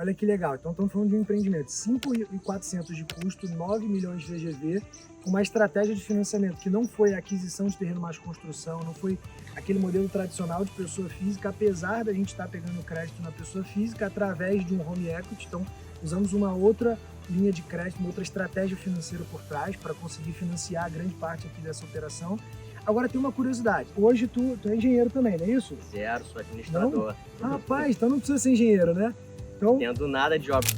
Olha que legal. Então estamos falando de um empreendimento, 5.400 de custo, 9 milhões de VGV, com uma estratégia de financiamento que não foi aquisição de terreno mais construção, não foi aquele modelo tradicional de pessoa física, apesar da gente estar pegando crédito na pessoa física através de um home equity. Então usamos uma outra linha de crédito, uma outra estratégia financeira por trás para conseguir financiar grande parte aqui dessa operação. Agora tem uma curiosidade, hoje tu é engenheiro também, não é isso? Zero, sou administrador. Não? Rapaz, então não precisa ser engenheiro, né? Então, Entendo nada de obra.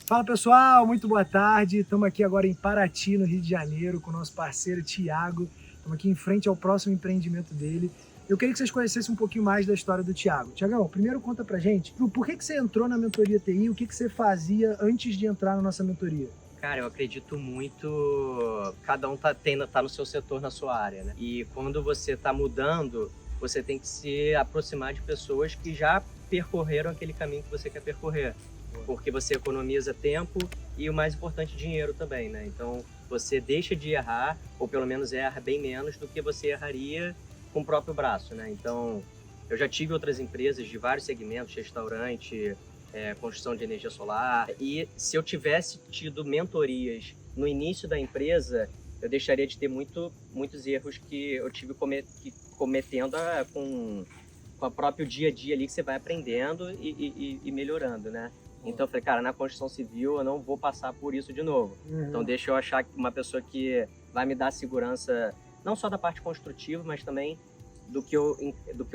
fala pessoal, muito boa tarde. Estamos aqui agora em Paraty, no Rio de Janeiro, com o nosso parceiro Thiago. Estamos aqui em frente ao próximo empreendimento dele. Eu queria que vocês conhecessem um pouquinho mais da história do Thiago. Tiagão, primeiro conta pra gente, por que você entrou na mentoria TI, o que você fazia antes de entrar na nossa mentoria? Cara, eu acredito muito, cada um tá no seu setor, na sua área, né? E quando você tá mudando, você tem que se aproximar de pessoas que já percorreram aquele caminho que você quer percorrer. Porque você economiza tempo e, o mais importante, dinheiro também, né? Então, você deixa de errar, ou pelo menos erra bem menos do que você erraria com o próprio braço, né? Então, eu já tive outras empresas de vários segmentos, restaurante, construção de energia solar, e se eu tivesse tido mentorias no início da empresa, eu deixaria de ter muitos erros que eu tive cometendo com o próprio dia a dia ali, que você vai aprendendo e melhorando, né? Então eu falei, cara, na construção civil eu não vou passar por isso de novo. Então deixa eu achar uma pessoa que vai me dar segurança, não só da parte construtiva, mas também do que eu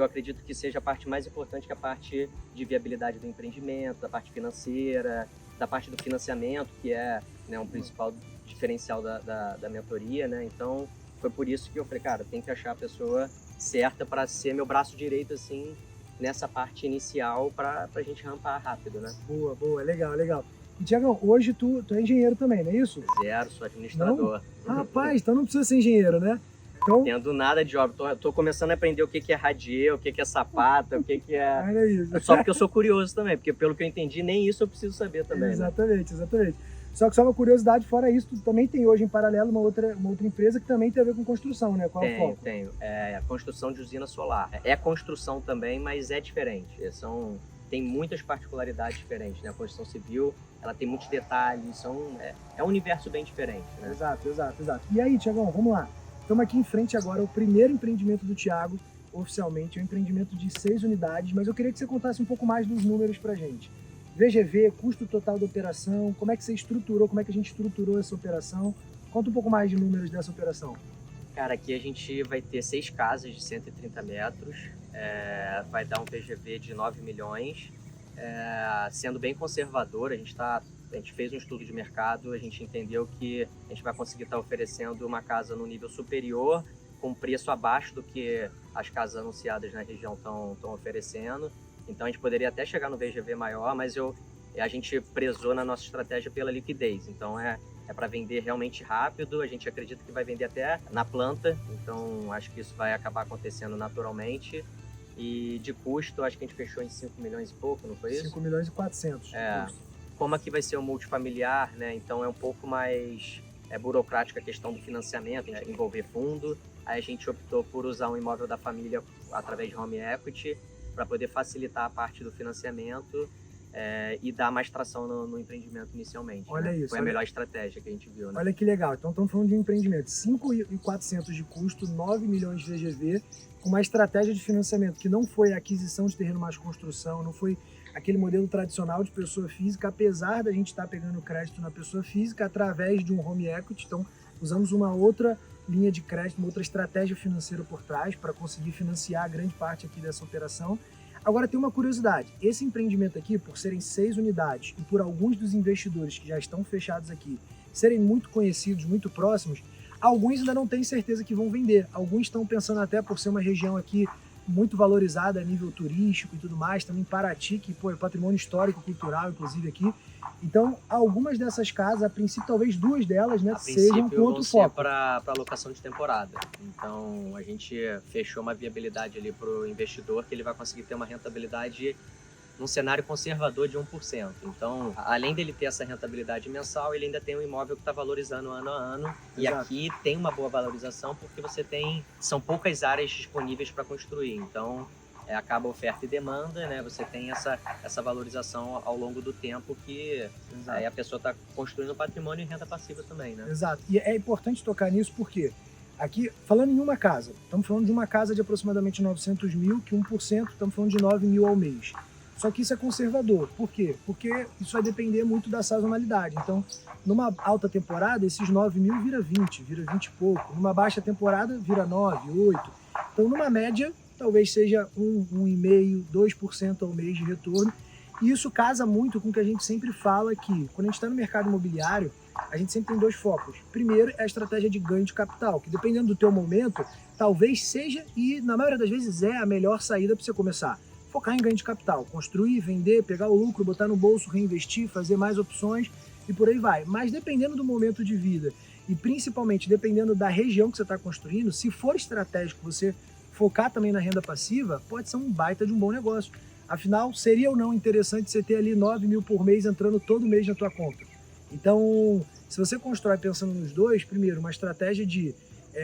acredito que seja a parte mais importante, que é a parte de viabilidade do empreendimento, da parte financeira, da parte do financiamento, que é, né, um principal diferencial da mentoria, né? Então, foi por isso que eu falei, cara, tem que achar a pessoa certa para ser meu braço direito, assim, nessa parte inicial, para a gente rampar rápido, né? Boa, legal. E Tiagão, hoje tu é engenheiro também, não é isso? Zero, sou administrador. Não? Rapaz, então não precisa ser engenheiro, né? Então, Entendo nada de obra. Tô começando a aprender o que é radier, o que é sapata, o que é... olha isso. Só porque eu sou curioso também, porque pelo que eu entendi, nem isso eu preciso saber também. Exatamente. Só que só uma curiosidade, fora isso, tu também tem hoje em paralelo uma outra empresa que também tem a ver com construção, né? Qual é o foco? Tenho. É a construção de usina solar. É construção também, mas é diferente. Tem muitas particularidades diferentes, né? A construção civil, ela tem muitos detalhes, é um universo bem diferente, né? Exato. E aí, Tiagão, vamos lá. Estamos aqui em frente agora ao primeiro empreendimento do Thiago, oficialmente, é um empreendimento de 6 unidades, mas eu queria que você contasse um pouco mais dos números pra gente. VGV, custo total da operação, como é que você estruturou, como é que a gente estruturou essa operação? Conta um pouco mais de números dessa operação. Cara, aqui a gente vai ter 6 casas de 130 metros, vai dar um VGV de 9 milhões, sendo bem conservador. A gente fez um estudo de mercado, a gente entendeu que a gente vai conseguir estar oferecendo uma casa no nível superior, com preço abaixo do que as casas anunciadas na região estão oferecendo. Então a gente poderia até chegar no VGV maior, mas a gente prezou na nossa estratégia pela liquidez. Então é para vender realmente rápido, a gente acredita que vai vender até na planta, então acho que isso vai acabar acontecendo naturalmente. E de custo, acho que a gente fechou em 5 milhões e pouco, não foi isso? 5 milhões e 400 de custo. Como aqui vai ser um multifamiliar, né? Então é um pouco mais burocrática a questão do financiamento, né? Envolver fundo. Aí a gente optou por usar um imóvel da família através de home equity, para poder facilitar a parte do financiamento e dar mais tração no empreendimento inicialmente. Olha, né? isso. Foi a melhor estratégia que a gente viu. Né? Olha que legal. Então estamos falando de um empreendimento, 5.400 de custo, 9 milhões de VGV, com uma estratégia de financiamento que não foi aquisição de terreno mais construção, não foi aquele modelo tradicional de pessoa física, apesar da gente estar pegando crédito na pessoa física através de um home equity. Então usamos uma outra linha de crédito, uma outra estratégia financeira por trás para conseguir financiar grande parte aqui dessa operação. Agora tem uma curiosidade, esse empreendimento aqui, por serem 6 unidades e por alguns dos investidores que já estão fechados aqui serem muito conhecidos, muito próximos, alguns ainda não têm certeza que vão vender. Alguns estão pensando, até por ser uma região aqui muito valorizada a nível turístico e tudo mais, também Paraty, que é patrimônio histórico, cultural, inclusive aqui. Então, algumas dessas casas, a princípio, talvez 2 delas, né, sejam com outro foco. Para alocação de temporada. Então, a gente fechou uma viabilidade ali para o investidor, que ele vai conseguir ter uma rentabilidade num cenário conservador de 1%. Então, além dele ter essa rentabilidade mensal, ele ainda tem um imóvel que está valorizando ano a ano. E Exato. aqui tem uma boa valorização porque são poucas áreas disponíveis para construir. Então, acaba oferta e demanda, né? Você tem essa valorização ao longo do tempo que aí a pessoa está construindo patrimônio e renda passiva também, né? Exato. E é importante tocar nisso porque aqui, falando em uma casa, estamos falando de uma casa de aproximadamente 900 mil, que 1%, estamos falando de 9 mil ao mês. Só que isso é conservador. Por quê? Porque isso vai depender muito da sazonalidade. Então, numa alta temporada, esses 9 mil vira 20, vira 20 e pouco. Numa baixa temporada, vira 9, 8. Então, numa média, talvez seja 1,5%, 2% ao mês de retorno. E isso casa muito com o que a gente sempre fala que, quando a gente está no mercado imobiliário, a gente sempre tem dois focos. Primeiro é a estratégia de ganho de capital, que dependendo do teu momento, talvez seja, e na maioria das vezes é a melhor saída para você começar. Focar em ganho de capital, construir, vender, pegar o lucro, botar no bolso, reinvestir, fazer mais opções e por aí vai. Mas dependendo do momento de vida e principalmente dependendo da região que você está construindo, se for estratégico você focar também na renda passiva, pode ser um baita de um bom negócio. Afinal, seria ou não interessante você ter ali 9 mil por mês entrando todo mês na tua conta? Então, se você constrói pensando nos dois, primeiro, uma estratégia de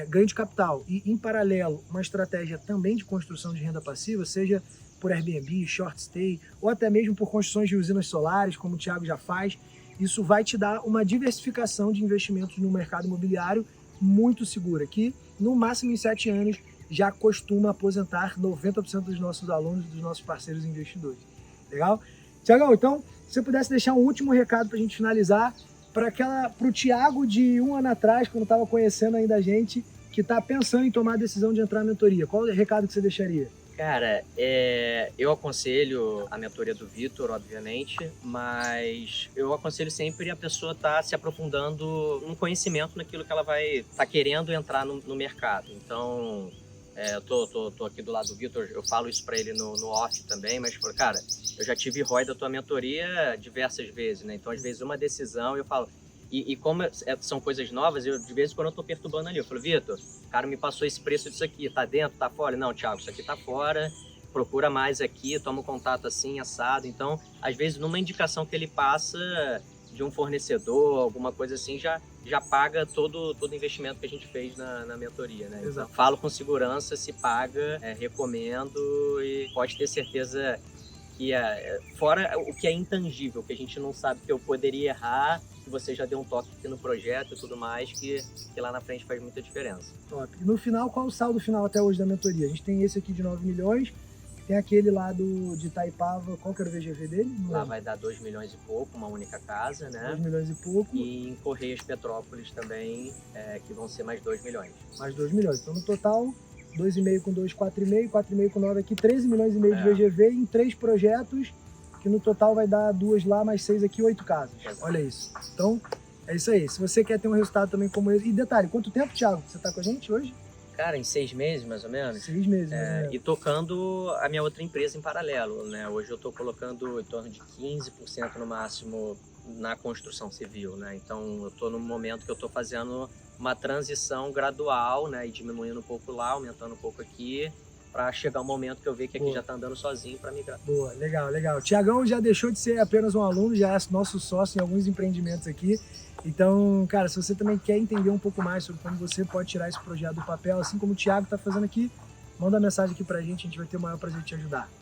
ganho de capital e, em paralelo, uma estratégia também de construção de renda passiva, seja por Airbnb, short stay, ou até mesmo por construções de usinas solares, como o Thiago já faz, isso vai te dar uma diversificação de investimentos no mercado imobiliário muito segura, que no máximo em 7 anos já costuma aposentar 90% dos nossos alunos, dos nossos parceiros investidores. Legal? Thiagão, então, se você pudesse deixar um último recado para a gente finalizar, para o Thiago de 1 ano atrás, quando estava conhecendo ainda a gente, que está pensando em tomar a decisão de entrar na mentoria, qual é o recado que você deixaria? Cara, eu aconselho a mentoria do Vitor, obviamente, mas eu aconselho sempre a pessoa estar se aprofundando no conhecimento naquilo que ela vai estar querendo entrar no mercado. Então, eu tô aqui do lado do Vitor, eu falo isso para ele no off também, mas, cara, eu já tive ROI da tua mentoria diversas vezes, né? Então, às vezes, uma decisão eu falo... E como são coisas novas, de vez em quando eu tô perturbando ali. Eu falo, Vitor, o cara me passou esse preço disso aqui, tá dentro, tá fora? Não, Thiago, isso aqui tá fora, procura mais aqui, toma um contato assim, assado. Então, às vezes, numa indicação que ele passa de um fornecedor, alguma coisa assim, já paga todo o investimento que a gente fez na mentoria, né? Então, falo com segurança, se paga, recomendo e pode ter certeza que fora o que é intangível, que a gente não sabe que eu poderia errar, que você já deu um toque aqui no projeto e tudo mais, que lá na frente faz muita diferença. Top. E no final, qual o saldo final até hoje da mentoria? A gente tem esse aqui de 9 milhões, tem aquele lá de Itaipava, qual que era o VGV dele? Lá vai dar 2 milhões e pouco, uma única casa, né? 2 milhões e pouco. E em Correias Petrópolis também, que vão ser mais 2 milhões. Mais 2 milhões. Então, no total, 2,5 com 2, 4,5, 4,5 com 9 aqui, 13 milhões e meio de VGV em 3 projetos, que no total vai dar 2 lá, mais 6 aqui, 8 casas. Exato. Olha isso. Então, é isso aí. Se você quer ter um resultado também como esse... E detalhe, quanto tempo, Thiago, você está com a gente hoje? Cara, em 6 meses, mais ou menos. 6 meses, né? E tocando a minha outra empresa em paralelo, né? Hoje eu estou colocando em torno de 15% no máximo na construção civil, né? Então, eu estou num momento que eu estou fazendo uma transição gradual, né? E diminuindo um pouco lá, aumentando um pouco aqui, para chegar um momento que eu ver que aqui já está andando sozinho para migrar. Boa, legal, legal. Tiagão já deixou de ser apenas um aluno, já é nosso sócio em alguns empreendimentos aqui. Então, cara, se você também quer entender um pouco mais sobre como você pode tirar esse projeto do papel, assim como o Thiago está fazendo aqui, manda uma mensagem aqui pra gente vai ter o maior prazer de te ajudar.